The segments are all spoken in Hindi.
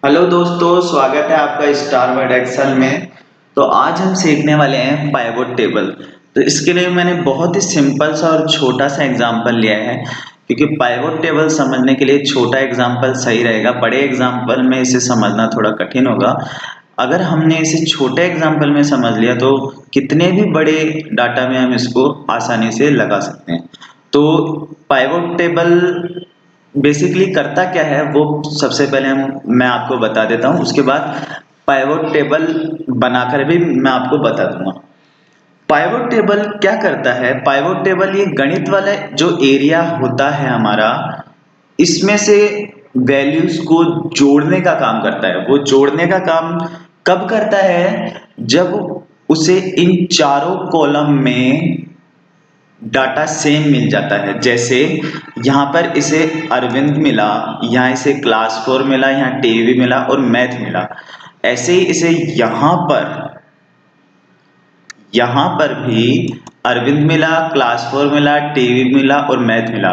हेलो दोस्तों, स्वागत है आपका स्टार वर्ड एक्सेल में। तो आज हम सीखने वाले हैं पाइवोट टेबल। तो इसके लिए मैंने बहुत ही सिंपल सा और छोटा सा एग्जांपल लिया है, क्योंकि पाइवोट टेबल समझने के लिए छोटा एग्जांपल सही रहेगा। बड़े एग्जांपल में इसे समझना थोड़ा कठिन होगा। अगर हमने इसे छोटे एग्जांपल में समझ लिया तो कितने भी बड़े डाटा में हम इसको आसानी से लगा सकते हैं। तो पाइवोट टेबल बेसिकली करता क्या है वो सबसे पहले हम मैं आपको बता देता हूँ। उसके बाद पाइवोट टेबल बनाकर भी मैं आपको बता दूंगा। पाइवोट टेबल क्या करता है? पाइवोट टेबल ये गणित वाला जो एरिया होता है हमारा, इसमें से वैल्यूज को जोड़ने का काम करता है। वो जोड़ने का काम कब करता है? जब उसे इन चारों कॉलम में डाटा सेम मिल जाता है। जैसे यहाँ पर इसे अरविंद मिला, यहाँ इसे क्लास 4 मिला, यहाँ टीवी मिला और मैथ मिला। ऐसे ही इसे यहाँ पर भी अरविंद मिला, क्लास 4 मिला, टीवी मिला और मैथ मिला।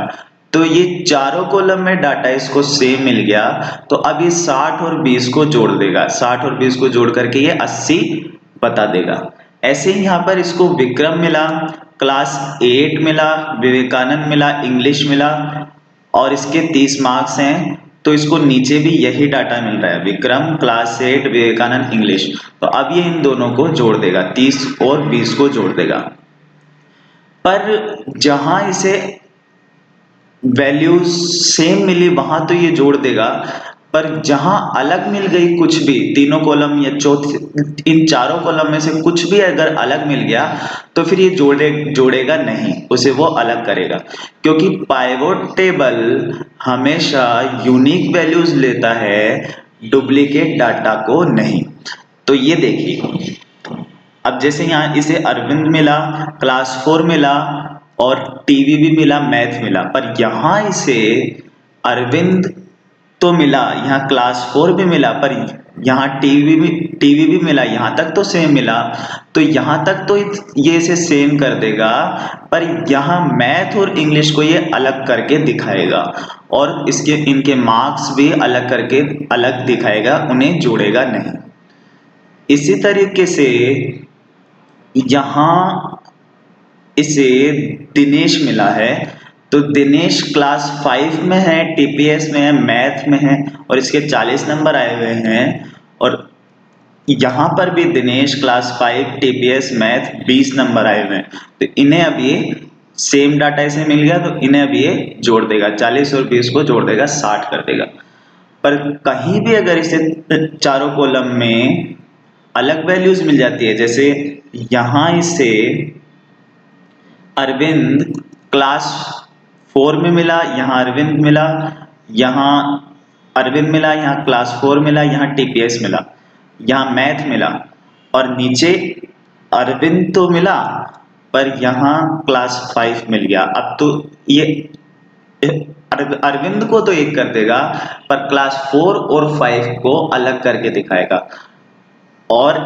तो ये चारों कॉलम में डाटा इसको सेम मिल गया। तो अब ये 60 और 20 को जोड़ देगा। 60 और 20 को जोड़ करके ये 80 बता देगा। ऐसे ही यहाँ पर इसको विक्रम मिला, क्लास 8 मिला, विवेकानंद मिला, इंग्लिश मिला और इसके 30 मार्क्स हैं। तो इसको नीचे भी यही डाटा मिल रहा है, विक्रम, क्लास 8, विवेकानंद, इंग्लिश। तो अब ये इन दोनों को जोड़ देगा, 30 और 20 को जोड़ देगा। पर जहां इसे वैल्यूज सेम मिली वहां तो ये जोड़ देगा, पर जहां अलग मिल गई कुछ भी, तीनों कॉलम या चौथे इन चारों कॉलम में से कुछ भी अगर अलग मिल गया तो फिर ये जोड़ेगा नहीं, उसे वो अलग करेगा। क्योंकि पाइवोट टेबल हमेशा यूनिक वैल्यूज लेता है, डुप्लीकेट डाटा को नहीं। तो ये देखिए, अब जैसे यहाँ इसे अरविंद मिला, क्लास 4 मिला और टीवी भी मिला, मैथ मिला, पर यहाँ इसे अरविंद तो मिला, यहाँ क्लास 4 भी मिला, पर यहाँ टीवी भी मिला, यहाँ तक तो सेम मिला। तो यहाँ तक तो ये इसे सेम कर देगा, पर यहाँ मैथ और इंग्लिश को ये अलग करके दिखाएगा और इसके इनके मार्क्स भी अलग करके अलग दिखाएगा, उन्हें जोड़ेगा नहीं। इसी तरीके से यहाँ इसे दिनेश मिला है, तो दिनेश क्लास 5 में है, टीपीएस में है, मैथ में है और इसके 40 नंबर आए हुए हैं। और यहाँ पर भी Dinesh class 5, TPS, math 20 number आए हुए हैं। तो इन्हें अब ये सेम डाटा इसे मिल गया, तो इन्हें अब ये जोड़ देगा, 40 और 20 को जोड़ देगा, 60 कर देगा। पर कहीं भी अगर इसे चारों कॉलम में अलग वैल्यूज मिल जाती है, जैसे यहाँ इसे अरविंद क्लास 4 में मिला, यहाँ अरविंद मिला, यहाँ अरविंद मिला, यहाँ क्लास 4 मिला, यहाँ टीपीएस मिला, यहाँ मैथ मिला और नीचे अरविंद तो मिला पर यहाँ क्लास 5 मिल गया। अब तो ये अरविंद को तो एक कर देगा, पर क्लास 4 और 5 को अलग करके दिखाएगा। और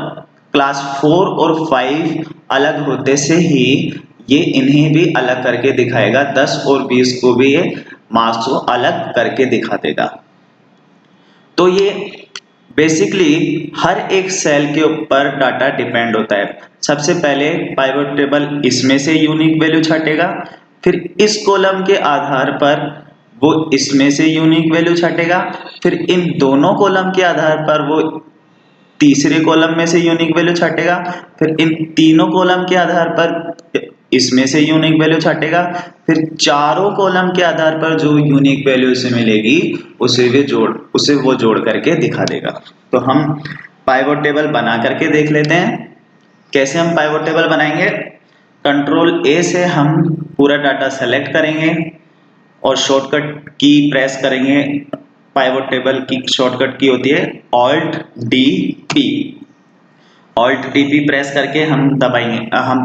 क्लास 4 और 5 अलग होते से ही ये इन्हें भी अलग करके दिखाएगा, 10 और 20 को भी ये मार्क्स को अलग करके दिखा देगा। तो ये बेसिकली हर एक सेल के ऊपर डाटा डिपेंड होता है। सबसे पहले पाइवट टेबल इसमें से यूनिक वैल्यू छाटेगा, फिर इस कॉलम के आधार पर वो इसमें से यूनिक वैल्यू छाटेगा, फिर इन दोनों कॉलम के आधार पर वो तीसरे कॉलम में से यूनिक वैल्यू छाटेगा, फिर इन तीनों कॉलम के आधार पर इसमें से यूनिक वैल्यू छाटेगा, फिर चारों कॉलम के आधार पर जो यूनिक वैल्यू इसे मिलेगी उसे वो जोड़ करके दिखा देगा। तो हम पाइवट टेबल बना करके देख लेते हैं। कैसे हम पाइवट टेबल बनाएंगे? कंट्रोल ए से हम पूरा डाटा सेलेक्ट करेंगे और शॉर्टकट की प्रेस करेंगे। पाइवट टेबल की शॉर्टकट की होती है alt D P. Alt D P press करके हम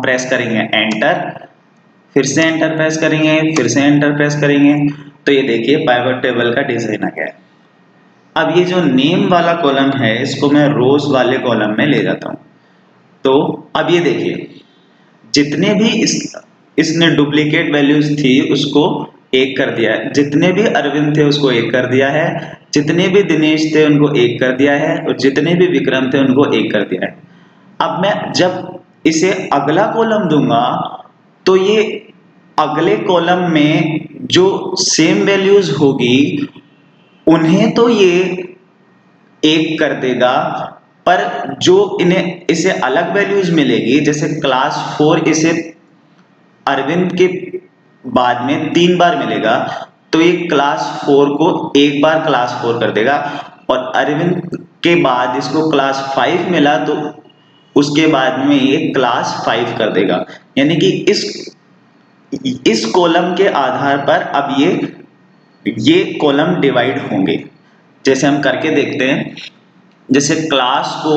प्रेस करेंगे एंटर, फिर से एंटर प्रेस करेंगे, फिर से एंटर प्रेस करेंगे। तो ये देखिए पाइवट टेबल का डिजाइन आ गया है। अब ये जो नेम वाला कॉलम है इसको मैं रोज वाले कॉलम में ले जाता हूं। तो अब ये देखिए, जितने भी इसने डुप्लीकेट वैल्यूज थी उसको एक कर दिया है, जितने भी अरविंद थे उसको एक कर दिया है, जितने भी दिनेश थे उनको एक कर दिया है और जितने भी विक्रम थे उनको एक कर दिया है। अब मैं जब इसे अगला कॉलम दूंगा तो ये अगले कॉलम में जो सेम वैल्यूज होगी उन्हें तो ये एक कर देगा, पर जो इन्हें इसे अलग वैल्यूज मिलेगी, जैसे क्लास 4 इसे अरविंद के बाद में 3 बार मिलेगा, तो ये क्लास 4 को एक बार क्लास 4 कर देगा, और अरविंद के बाद इसको क्लास 5 मिला तो उसके बाद में ये क्लास 5 कर देगा। यानी कि इस कॉलम के आधार पर अब ये कॉलम डिवाइड होंगे। जैसे हम करके देखते हैं, जैसे क्लास को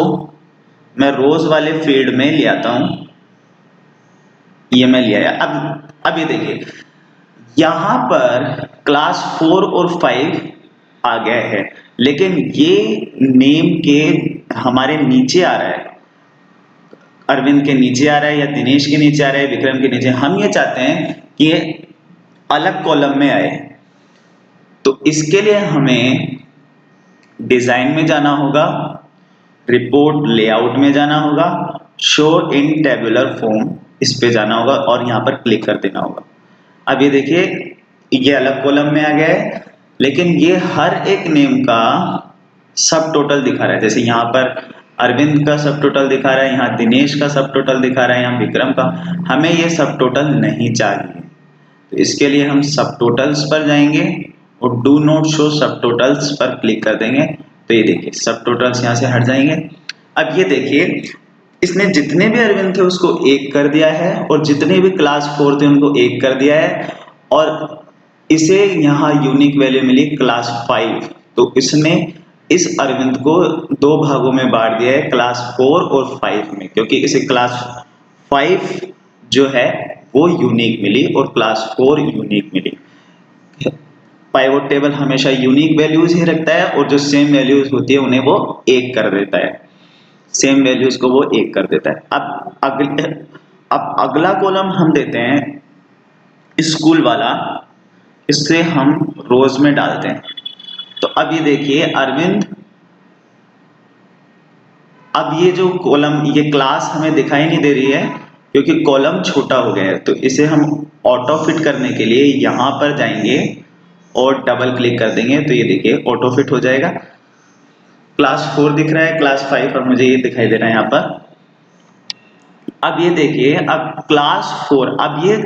मैं रोज वाले फील्ड में ले आता हूं, ये मैं लिया है। अब ये देखिए यहां पर क्लास 4 और 5 आ गया है, लेकिन ये नेम के हमारे नीचे आ रहा है, अरविंद के नीचे आ रहा है या दिनेश के नीचे आ रहा है, विक्रम के नीचे। हम ये चाहते हैं कि ये अलग कॉलम में आए, तो इसके लिए हमें डिजाइन में जाना होगा, रिपोर्ट लेआउट में जाना होगा, शो इन टेबुलर फॉर्म इस पे जाना होगा और यहाँ पर क्लिक कर देना होगा। अब ये देखिए ये अलग कॉलम में आ गया है, लेकिन ये हर एक नेम का सब टोटल दिखा रहा है। जैसे यहाँ पर अरविंद का सब टोटल दिखा रहा है, यहाँ दिनेश का सब टोटल दिखा रहा है, यहाँ विक्रम का। हमें ये सब टोटल नहीं चाहिए, तो इसके लिए हम सब टोटल्स पर जाएंगे और डू नॉट शो सब टोटल्स पर क्लिक कर देंगे, तो ये देखिए सब टोटल्स यहाँ से हट जाएंगे। अब ये देखिए इसने जितने भी अरविंद थे उसको एक कर दिया है और जितने भी क्लास 4 थे उनको एक कर दिया है, और इसे यहाँ यूनिक वैल्यू मिली क्लास 5, तो इसने इस अरविंद को 2 भागों में बांट दिया है, क्लास 4 और 5 में, क्योंकि इसे क्लास 5 जो है वो यूनिक मिली और क्लास 4 यूनिक मिली। पाइवट टेबल हमेशा यूनिक वैल्यूज ही रखता है और जो सेम वैल्यूज होती है उन्हें वो एक कर देता है, सेम वैल्यूज को वो एक कर देता है। अब अगला कॉलम हम देते हैं स्कूल वाला, इससे हम रोज में डालते हैं। तो अब ये देखिए अरविंद, अब ये जो कॉलम, ये क्लास हमें दिखाई नहीं दे रही है क्योंकि कॉलम छोटा हो गया है, तो इसे हम ऑटो फिट करने के लिए यहां पर जाएंगे और डबल क्लिक कर देंगे, तो ये देखिए ऑटो फिट हो जाएगा। क्लास 4 दिख रहा है, क्लास 5 अब मुझे ये दिखाई दे रहा है यहाँ पर। अब ये देखिए अब क्लास 4, अब ये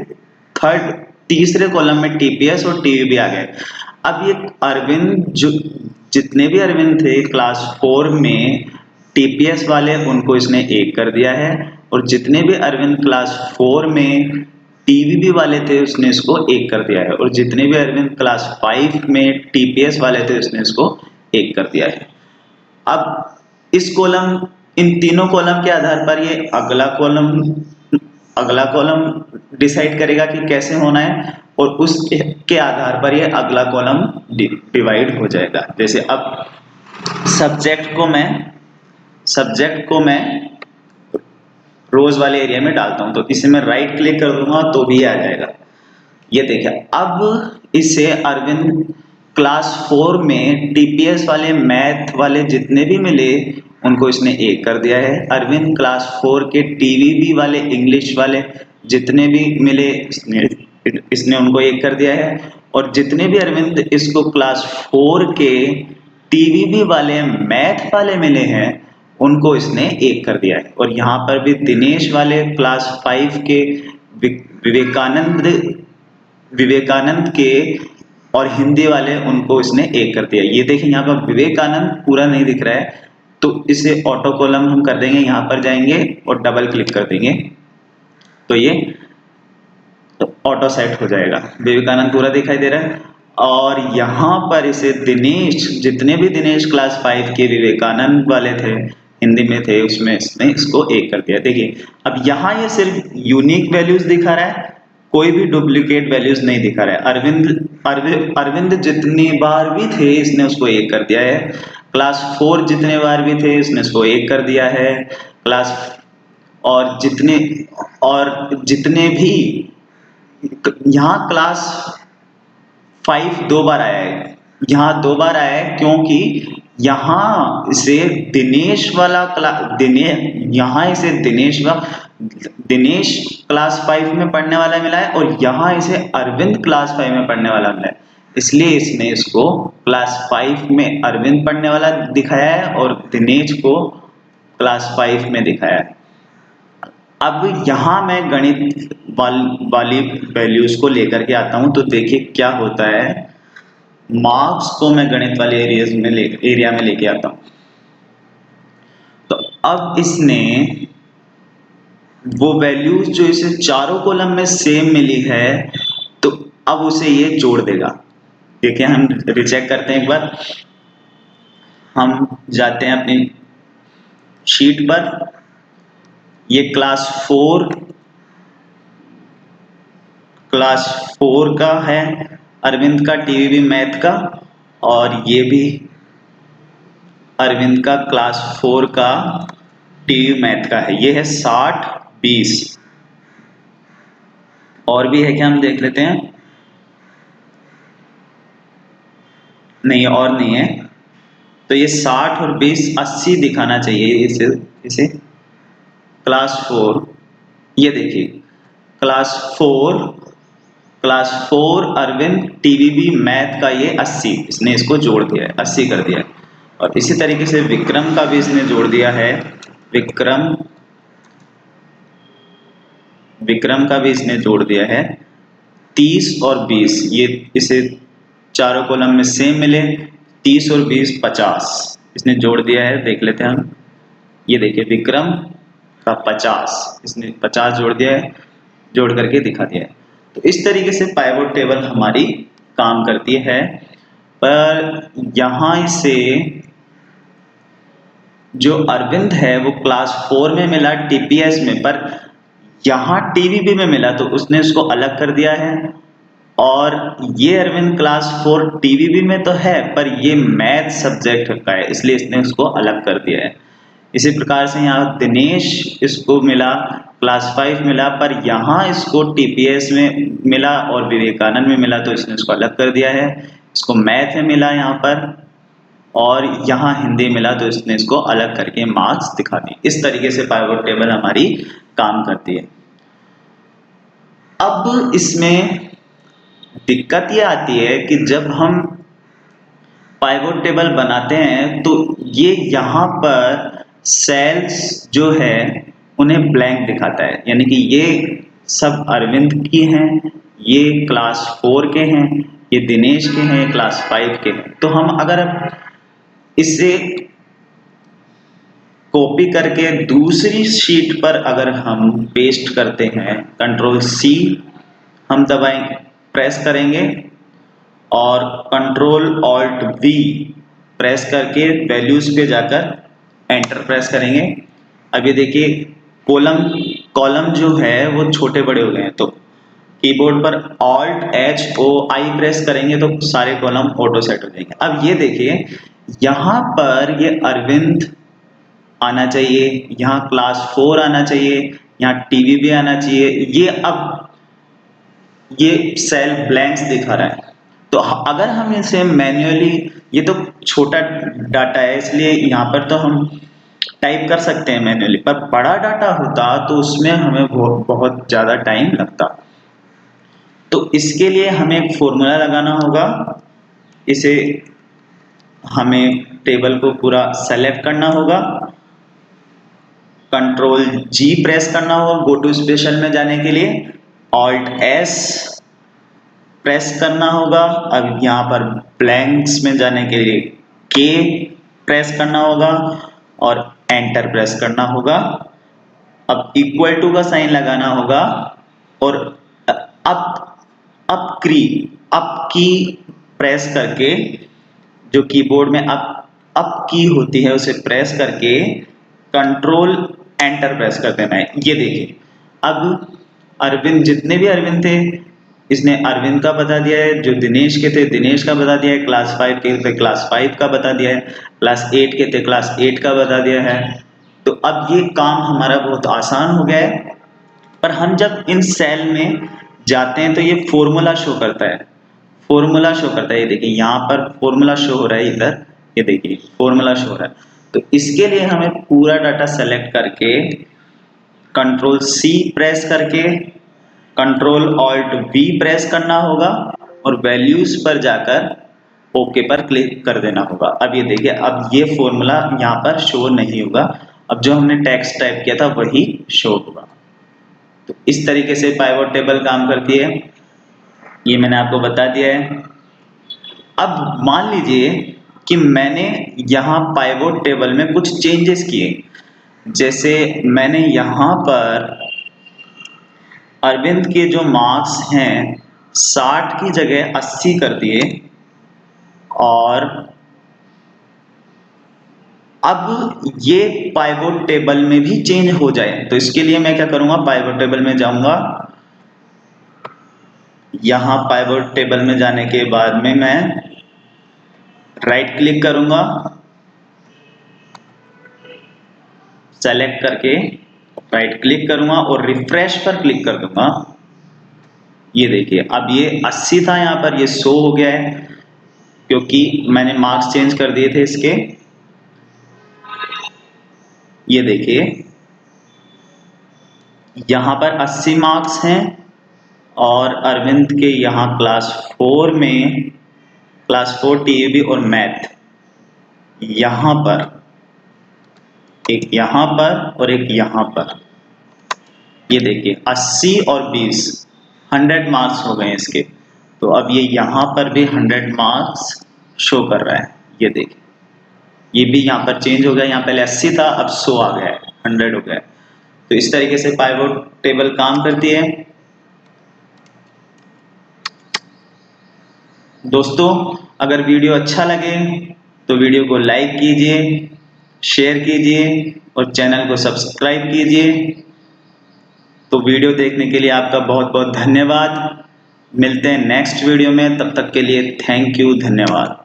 तीसरे कॉलम में टीपीएस और टीवीबी आ गए। अब ये अरविंद, जो जितने भी अरविंद थे क्लास 4 में टीपीएस वाले, उनको इसने एक कर दिया है, और जितने भी अरविंद क्लास 4 में टीवीबी वाले थे उसने इसको एक कर दिया है, और जितने भी अरविंद क्लास 5 में टीपीएस वाले थे उसने इसको एक कर दिया है। अब इस कॉलम, इन तीनों कॉलम के आधार पर ये अगला कॉलम डिसाइड करेगा कि कैसे होना है, और उसके आधार पर ये अगला कॉलम डिवाइड हो जाएगा। जैसे अब सब्जेक्ट को मैं रोज वाले एरिया में डालता हूं, तो इसे मैं राइट क्लिक कर दूंगा तो भी आ जाएगा। ये देखिए अब इसे अरविंद क्लास 4 में टीपीएस वाले, मैथ वाले जितने भी मिले उनको इसने एक कर दिया है। अरविंद क्लास 4 के टीवीबी वाले, इंग्लिश वाले जितने भी मिले इसने उनको एक कर दिया है, और जितने भी अरविंद इसको क्लास 4 के टीवीबी वाले, मैथ वाले मिले हैं उनको इसने एक कर दिया है। और यहाँ पर भी दिनेश वाले क्लास 5 के, विवेकानंद के और हिंदी वाले, उनको इसने एक कर दिया। ये देखिए यहाँ पर विवेकानंद पूरा नहीं दिख रहा है, तो इसे ऑटो कॉलम हम कर देंगे, यहाँ पर जाएंगे और डबल क्लिक कर देंगे तो ये ऑटो सेट हो जाएगा। विवेकानंद पूरा दिखाई दे रहा है, और यहाँ पर इसे दिनेश, जितने भी दिनेश क्लास 5 के विवेकानंद वाले थे, हिंदी में थे, उसमें इसने इसको एक कर दिया। देखिए अब यहाँ ये सिर्फ यूनिक वैल्यूज दिखा रहा है, कोई भी डुप्लीकेट वैल्यूज नहीं दिखा रहा है। अरविंद जितनी बार भी थे इसने उसको एक कर दिया है, क्लास 4 जितने बार भी थे इसने उसको एक कर दिया है, क्लास और जितने भी, यहाँ क्लास 5 2 बार आया है, यहाँ 2 बार आया है क्योंकि यहाँ इसे दिनेश वाला यहाँ इसे दिनेश क्लास 5 में पढ़ने वाला मिला है और यहाँ इसे अरविंद क्लास 5 में पढ़ने वाला मिला है, इसलिए इसने इसको क्लास 5 में अरविंद पढ़ने वाला दिखाया है और दिनेश को क्लास 5 में दिखाया है। अब यहाँ मैं गणित वाली वैल्यूज को लेकर के आता हूं, तो देखिए क्या होता है। मार्क्स को मैं गणित वाले एरिया में लेके आता हूं। तो अब इसने वो वैल्यूज जो इसे चारों कॉलम में सेम मिली है, तो अब उसे ये जोड़ देगा। देखिए हम रिचेक करते हैं एक बार। हम जाते हैं अपनी शीट पर। ये क्लास 4 का है अरविंद का टीवीबी मैथ का, और ये भी अरविंद का क्लास 4 का टीवी मैथ का है। ये है 60 20। और भी है क्या, हम देख लेते हैं। नहीं, और नहीं है। तो ये 60 और 20 80 दिखाना चाहिए इसे क्लास 4। ये देखिए क्लास 4 अरविंद टीवीबी मैथ का ये 80, इसने इसको जोड़ दिया है, 80 कर दिया है। और इसी तरीके से विक्रम का भी इसने जोड़ दिया है। विक्रम का भी इसने जोड़ दिया है 30 और 20। ये इसे चारों कॉलम में सेम मिले, 30 और 20 50 इसने जोड़ दिया है। देख लेते हैं हम। ये देखिए विक्रम का 50, इसने 50 जोड़ दिया है, जोड़ करके दिखा दिया है। तो इस तरीके से पाइवोट टेबल हमारी काम करती है। पर यहाँ से जो अरविंद है वो क्लास 4 में मिला टीपीएस में, पर यहाँ टीवीबी में मिला तो उसने उसको अलग कर दिया है। और ये अरविंद क्लास 4 टीवीबी में तो है, पर ये मैथ सब्जेक्ट का है, इसलिए इसने उसको अलग कर दिया है। इसी प्रकार से यहाँ दिनेश इसको मिला क्लास 5 मिला, पर यहाँ इसको टीपीएस में मिला और विवेकानंद में मिला, तो इसने इसको अलग कर दिया है। इसको मैथ में मिला यहाँ पर, और यहाँ हिंदी मिला, तो इसने इसको अलग करके मार्क्स दिखा दिए। इस तरीके से पाइवोट टेबल हमारी काम करती है। अब इसमें दिक्कत ये आती है कि जब हम पाइवोट टेबल बनाते हैं तो ये यहाँ पर सेल्स जो है उन्हें ब्लैंक दिखाता है, यानी कि ये सब अरविंद की हैं, ये क्लास 4 के हैं, ये दिनेश के हैं, क्लास 5 के हैं। तो हम अगर इसे कॉपी करके दूसरी शीट पर अगर हम पेस्ट करते हैं, कंट्रोल C हम दबाएंगे, प्रेस करेंगे और कंट्रोल ऑल्ट V प्रेस करके वैल्यूज पे जाकर एंटर प्रेस करेंगे। अब ये देखिए कॉलम जो है वो छोटे बड़े हो गए हैं, तो कीबोर्ड पर ऑल्ट HOI प्रेस करेंगे तो सारे कॉलम ऑटो सेट हो जाएंगे। अब ये देखिए यहाँ पर ये अरविंद आना चाहिए, यहाँ क्लास 4 आना चाहिए, यहाँ टीवीबी आना चाहिए। ये सेल ब्लैंक्स दिखा रहा है। तो अगर हम इसे मैन्युअली, ये तो छोटा डाटा है इसलिए यहाँ पर तो हम टाइप कर सकते हैं मैन्युअली, पर बड़ा डाटा होता तो उसमें हमें बहुत ज़्यादा टाइम लगता। तो इसके लिए हमें एक फॉर्मूला लगाना होगा। इसे हमें टेबल को पूरा सेलेक्ट करना होगा, कंट्रोल G प्रेस करना होगा गो टू स्पेशल में जाने के लिए, ऑल्ट S प्रेस करना होगा। अब यहाँ पर ब्लैंक्स में जाने के लिए K प्रेस करना होगा और एंटर प्रेस करना होगा। अब इक्वल टू का साइन लगाना होगा और अप की प्रेस करके, जो कीबोर्ड में अप की होती है उसे प्रेस करके कंट्रोल एंटर प्रेस कर देना है। ये देखिए अब अरविंद, जितने भी अरविंद थे इसने अरविंद का बता दिया है, जो दिनेश के थे दिनेश का बता दिया है, क्लास 5 के थे क्लास 5 का बता दिया है, क्लास 8 के थे क्लास 8 का बता दिया है। तो अब ये काम हमारा बहुत आसान हो गया है। पर हम जब इन सेल में जाते हैं तो ये फॉर्मूला शो करता है। फॉर्मूला शो करता है। ये देखिए यहाँ पर फॉर्मूला शो हो रहा है, इधर ये देखिए फॉर्मूला शो हो रहा है। तो इसके लिए हमें पूरा डाटा सेलेक्ट करके कंट्रोल सी प्रेस करके कंट्रोल ऑल्ट वी प्रेस करना होगा और वैल्यूज पर जाकर ओके पर क्लिक कर देना होगा। अब ये देखिए, अब ये फॉर्मूला यहाँ पर शो नहीं होगा, अब जो हमने टेक्स्ट टाइप किया था वही शो होगा। तो इस तरीके से पाइवट टेबल काम करती है, ये मैंने आपको बता दिया है। अब मान लीजिए कि मैंने यहाँ पाइवट टेबल में कुछ चेंजेस किए, जैसे मैंने यहाँ पर अरविंद के जो मार्क्स हैं 60 की जगह 80 कर दिए, और अब ये पाइवट टेबल में भी चेंज हो जाए। तो इसके लिए मैं क्या करूंगा, पाइवट टेबल में जाऊंगा, यहां पाइवट टेबल में जाने के बाद में मैं राइट क्लिक करूंगा, सेलेक्ट करके राइट क्लिक करूंगा और रिफ्रेश पर क्लिक कर दूंगा। ये देखिए अब ये 80 था, यहां पर ये 100 हो गया है क्योंकि मैंने मार्क्स चेंज कर दिए थे इसके। ये देखिए यहां पर 80 मार्क्स हैं और अरविंद के यहां क्लास 4 में, क्लास 4 टीईबी और मैथ, यहां पर एक यहां पर और एक यहां पर, ये देखिए 80 और 20 100 मार्क्स हो गए इसके। तो अब ये यहां पर भी 100 मार्क्स शो कर रहा है। ये देखिए ये भी यहाँ पर चेंज हो गया, यहाँ पहले 80 था अब 100 आ गया है, 100 हो गया है। तो इस तरीके से पाइवट टेबल काम करती है। दोस्तों अगर वीडियो अच्छा लगे तो वीडियो को लाइक कीजिए, शेयर कीजिए और चैनल को सब्सक्राइब कीजिए। तो वीडियो देखने के लिए आपका बहुत बहुत धन्यवाद। मिलते हैं नेक्स्ट वीडियो में, तब तक के लिए थैंक यू, धन्यवाद।